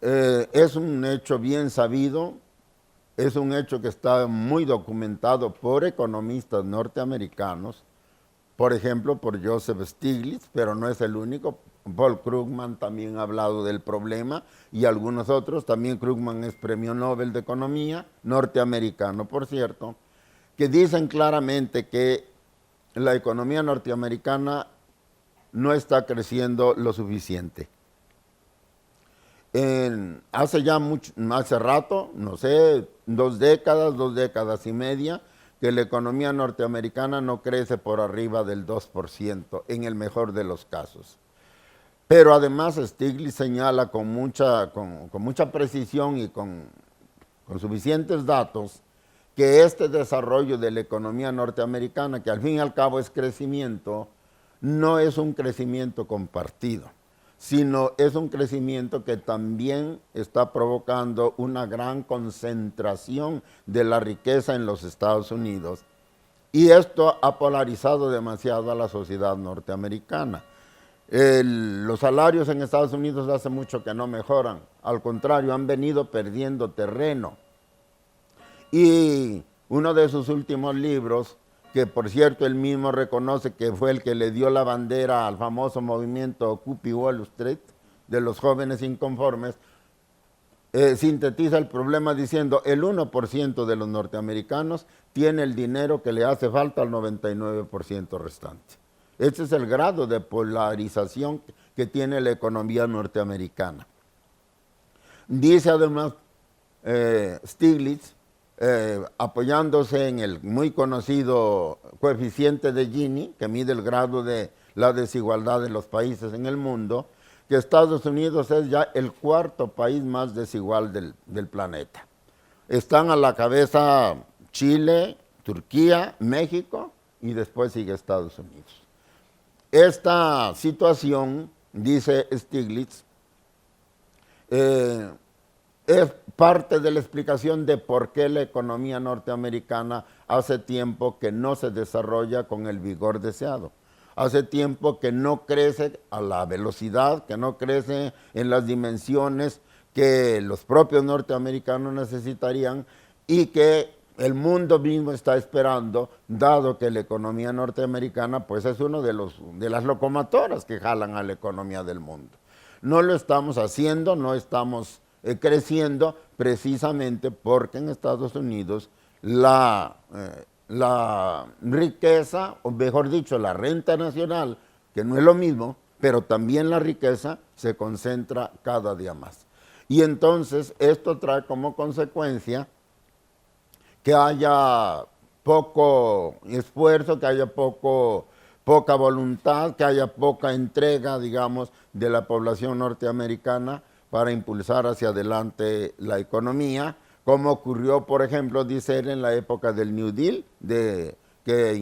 Es un hecho bien sabido, es un hecho que está muy documentado por economistas norteamericanos, por ejemplo, por Joseph Stiglitz, pero no es el único. Paul Krugman también ha hablado del problema y algunos otros. También Krugman es premio Nobel de Economía, norteamericano, por cierto, que dicen claramente que la economía norteamericana no está creciendo lo suficiente. Hace rato, no sé, 2 décadas y media, que la economía norteamericana no crece por arriba del 2%, en el mejor de los casos. Pero además Stiglitz señala con mucha precisión y con suficientes datos que este desarrollo de la economía norteamericana, que al fin y al cabo es crecimiento, no es un crecimiento compartido, sino es un crecimiento que también está provocando una gran concentración de la riqueza en los Estados Unidos. Y esto ha polarizado demasiado a la sociedad norteamericana. Los salarios en Estados Unidos hace mucho que no mejoran, al contrario, han venido perdiendo terreno. Y uno de sus últimos libros, que por cierto él mismo reconoce que fue el que le dio la bandera al famoso movimiento Occupy Wall Street, de los jóvenes inconformes, sintetiza el problema diciendo el 1% de los norteamericanos tiene el dinero que le hace falta al 99% restante. Este es el grado de polarización que tiene la economía norteamericana. Dice además Stiglitz, apoyándose en el muy conocido coeficiente de Gini, que mide el grado de la desigualdad de los países en el mundo, que Estados Unidos es ya el cuarto país más desigual del planeta. Están a la cabeza Chile, Turquía, México y después sigue Estados Unidos. Esta situación, dice Stiglitz, es parte de la explicación de por qué la economía norteamericana hace tiempo que no se desarrolla con el vigor deseado. Hace tiempo que no crece a la velocidad, que no crece en las dimensiones que los propios norteamericanos necesitarían y que el mundo mismo está esperando, dado que la economía norteamericana pues es uno de las locomotoras que jalan a la economía del mundo. No lo estamos haciendo, no estamos creciendo precisamente porque en Estados Unidos la riqueza, o mejor dicho, la renta nacional, que no es lo mismo, pero también la riqueza se concentra cada día más. Y entonces esto trae como consecuencia que haya poco esfuerzo, que haya poca voluntad, que haya poca entrega, digamos, de la población norteamericana para impulsar hacia adelante la economía, como ocurrió, por ejemplo, dice él, en la época del New Deal, que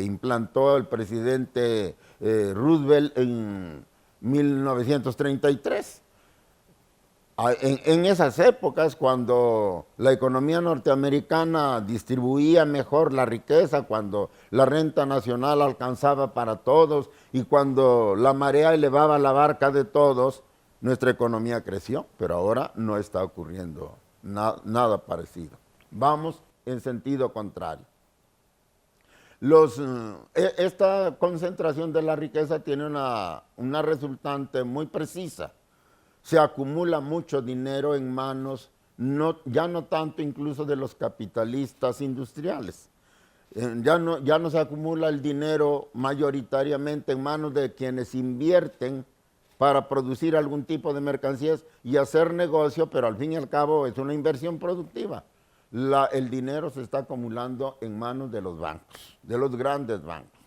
implantó el presidente Roosevelt en 1933. En esas épocas, cuando la economía norteamericana distribuía mejor la riqueza, cuando la renta nacional alcanzaba para todos y cuando la marea elevaba la barca de todos, nuestra economía creció, pero ahora no está ocurriendo nada parecido. Vamos en sentido contrario. Esta concentración de la riqueza tiene una resultante muy precisa. Se acumula mucho dinero en manos, ya no tanto incluso de los capitalistas industriales. Ya no se acumula el dinero mayoritariamente en manos de quienes invierten para producir algún tipo de mercancías y hacer negocio, pero al fin y al cabo es una inversión productiva. El dinero se está acumulando en manos de los bancos, de los grandes bancos.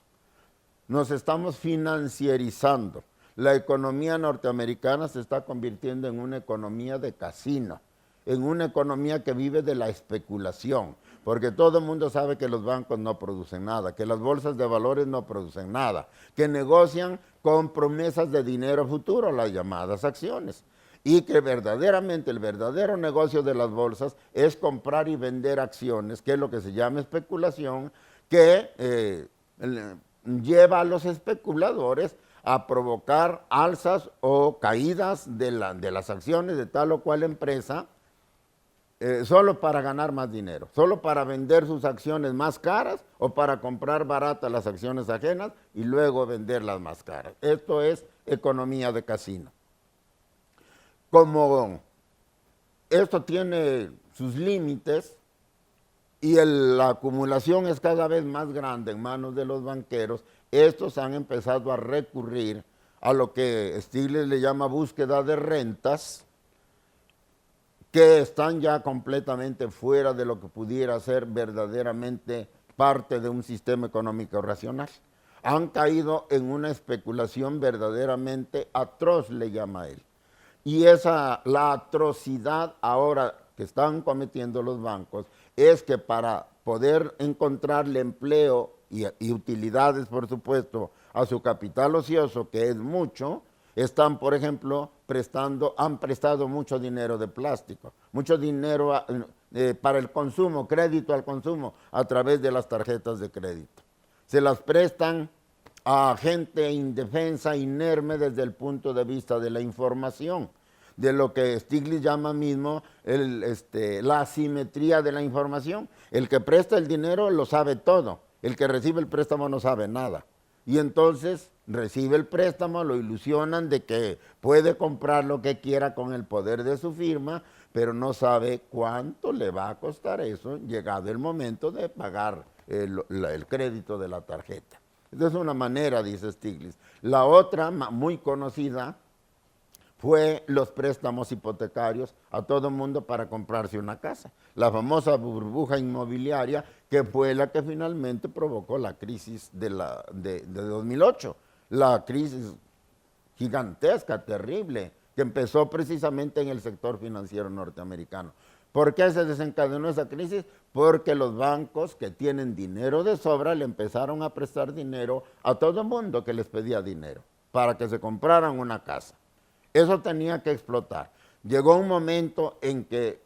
Nos estamos financierizando. La economía norteamericana se está convirtiendo en una economía de casino, en una economía que vive de la especulación, porque todo el mundo sabe que los bancos no producen nada, que las bolsas de valores no producen nada, que negocian con promesas de dinero futuro, las llamadas acciones, y que verdaderamente el verdadero negocio de las bolsas es comprar y vender acciones, que es lo que se llama especulación, que lleva a los especuladores a provocar alzas o caídas de las acciones de tal o cual empresa, solo para ganar más dinero, solo para vender sus acciones más caras o para comprar baratas las acciones ajenas y luego venderlas más caras. Esto es economía de casino. Como esto tiene sus límites y la acumulación es cada vez más grande en manos de los banqueros, estos han empezado a recurrir a lo que Stiglitz le llama búsqueda de rentas, que están ya completamente fuera de lo que pudiera ser verdaderamente parte de un sistema económico racional. Han caído en una especulación verdaderamente atroz, le llama él. Y la atrocidad ahora que están cometiendo los bancos es que para poder encontrarle empleo y utilidades, por supuesto, a su capital ocioso, que es mucho, están, por ejemplo, han prestado mucho dinero de plástico, mucho dinero para el consumo, crédito al consumo, a través de las tarjetas de crédito. Se las prestan a gente indefensa, inerme desde el punto de vista de la información, de lo que Stiglitz llama mismo la asimetría de la información. El que presta el dinero lo sabe todo, el que recibe el préstamo no sabe nada. Y entonces recibe el préstamo, lo ilusionan de que puede comprar lo que quiera con el poder de su firma, pero no sabe cuánto le va a costar eso llegado el momento de pagar el crédito de la tarjeta. Esa es una manera, dice Stiglitz. La otra, muy conocida, fue los préstamos hipotecarios a todo mundo para comprarse una casa. La famosa burbuja inmobiliaria, que fue la que finalmente provocó la crisis de 2008. La crisis gigantesca, terrible, que empezó precisamente en el sector financiero norteamericano. ¿Por qué se desencadenó esa crisis? Porque los bancos que tienen dinero de sobra le empezaron a prestar dinero a todo mundo que les pedía dinero para que se compraran una casa. Eso tenía que explotar. Llegó un momento en que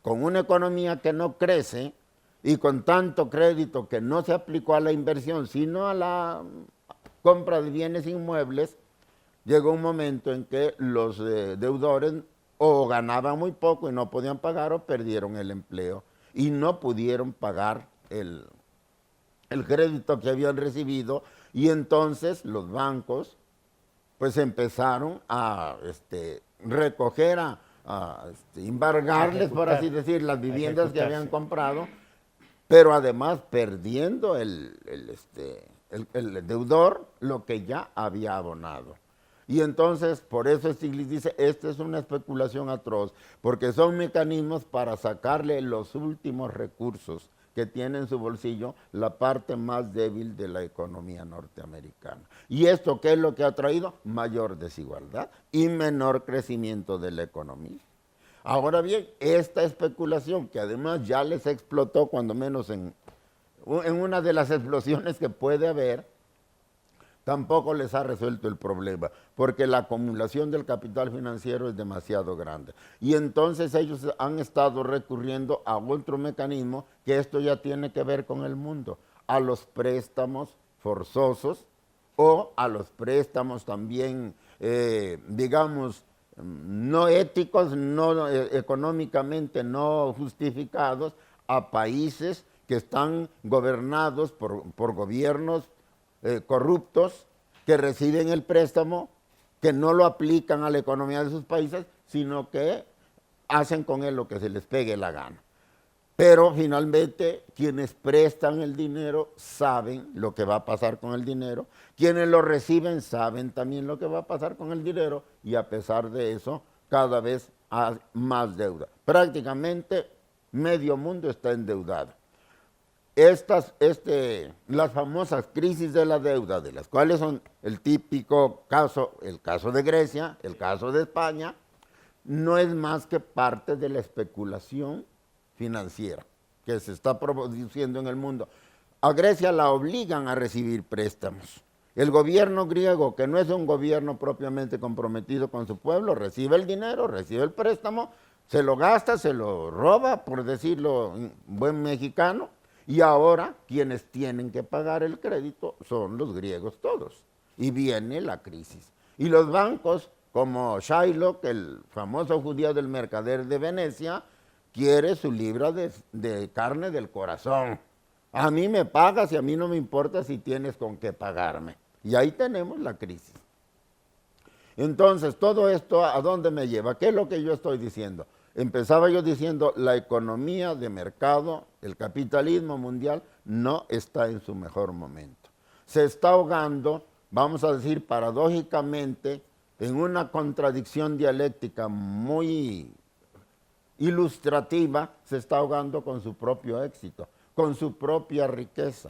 con una economía que no crece y con tanto crédito que no se aplicó a la inversión, sino a la compra de bienes inmuebles, llegó un momento en que los deudores o ganaban muy poco y no podían pagar o perdieron el empleo y no pudieron pagar el crédito que habían recibido, y entonces los bancos pues empezaron a recoger, embargarles, por así decir, las viviendas que habían comprado, pero además perdiendo el deudor lo que ya había abonado. Y entonces, por eso Stiglitz dice, esta es una especulación atroz, porque son mecanismos para sacarle los últimos recursos que tiene en su bolsillo la parte más débil de la economía norteamericana. ¿Y esto qué es lo que ha traído? Mayor desigualdad y menor crecimiento de la economía. Ahora bien, esta especulación, que además ya les explotó, cuando menos en una de las explosiones que puede haber, tampoco les ha resuelto el problema, porque la acumulación del capital financiero es demasiado grande. Y entonces ellos han estado recurriendo a otro mecanismo, que esto ya tiene que ver con el mundo, a los préstamos forzosos o a los préstamos también, digamos, no éticos, no económicamente no justificados, a países que están gobernados por gobiernos corruptos, que reciben el préstamo, que no lo aplican a la economía de sus países, sino que hacen con él lo que se les pegue la gana. Pero finalmente quienes prestan el dinero saben lo que va a pasar con el dinero, quienes lo reciben saben también lo que va a pasar con el dinero, y a pesar de eso cada vez hay más deuda. Prácticamente medio mundo está endeudado. Las famosas crisis de la deuda, de las cuales son el típico caso, el caso de Grecia, el caso de España, no es más que parte de la especulación financiera que se está produciendo en el mundo. A Grecia la obligan a recibir préstamos. El gobierno griego, que no es un gobierno propiamente comprometido con su pueblo, recibe el dinero, recibe el préstamo, se lo gasta, se lo roba, por decirlo en buen mexicano, y ahora quienes tienen que pagar el crédito son los griegos todos. y viene la crisis. Y los bancos, como Shylock, el famoso judío del mercader de Venecia, quiere su libra de carne del corazón. A mí me pagas y a mí no me importa si tienes con qué pagarme. Y ahí tenemos la crisis. Entonces, todo esto, ¿a dónde me lleva? ¿Qué es lo que yo estoy diciendo? Empezaba yo diciendo, la economía de mercado, el capitalismo mundial, no está en su mejor momento. Se está ahogando, vamos a decir paradójicamente, en una contradicción dialéctica muy ilustrativa, se está ahogando con su propio éxito, con su propia riqueza.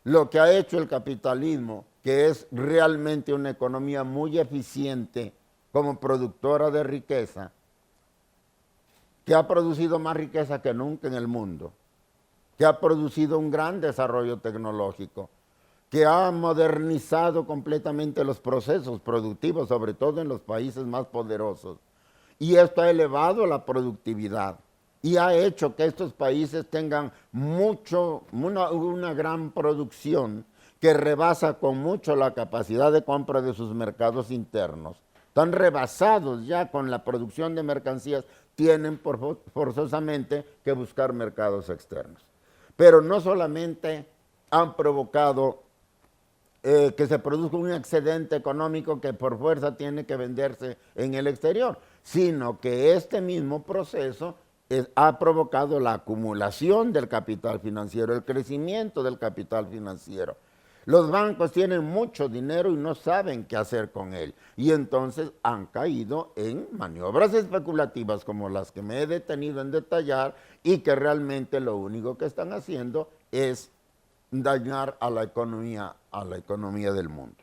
Lo que ha hecho el capitalismo, que es realmente una economía muy eficiente como productora de riqueza, que ha producido más riqueza que nunca en el mundo, que ha producido un gran desarrollo tecnológico, que ha modernizado completamente los procesos productivos, sobre todo en los países más poderosos. Y esto ha elevado la productividad y ha hecho que estos países tengan una gran producción que rebasa con mucho la capacidad de compra de sus mercados internos. Están rebasados ya con la producción de mercancías, tienen forzosamente que buscar mercados externos. Pero no solamente han provocado que se produzca un excedente económico que por fuerza tiene que venderse en el exterior, sino que este mismo proceso ha provocado la acumulación del capital financiero, el crecimiento del capital financiero. Los bancos tienen mucho dinero y no saben qué hacer con él. Y entonces han caído en maniobras especulativas como las que me he detenido en detallar y que realmente lo único que están haciendo es dañar a la economía del mundo.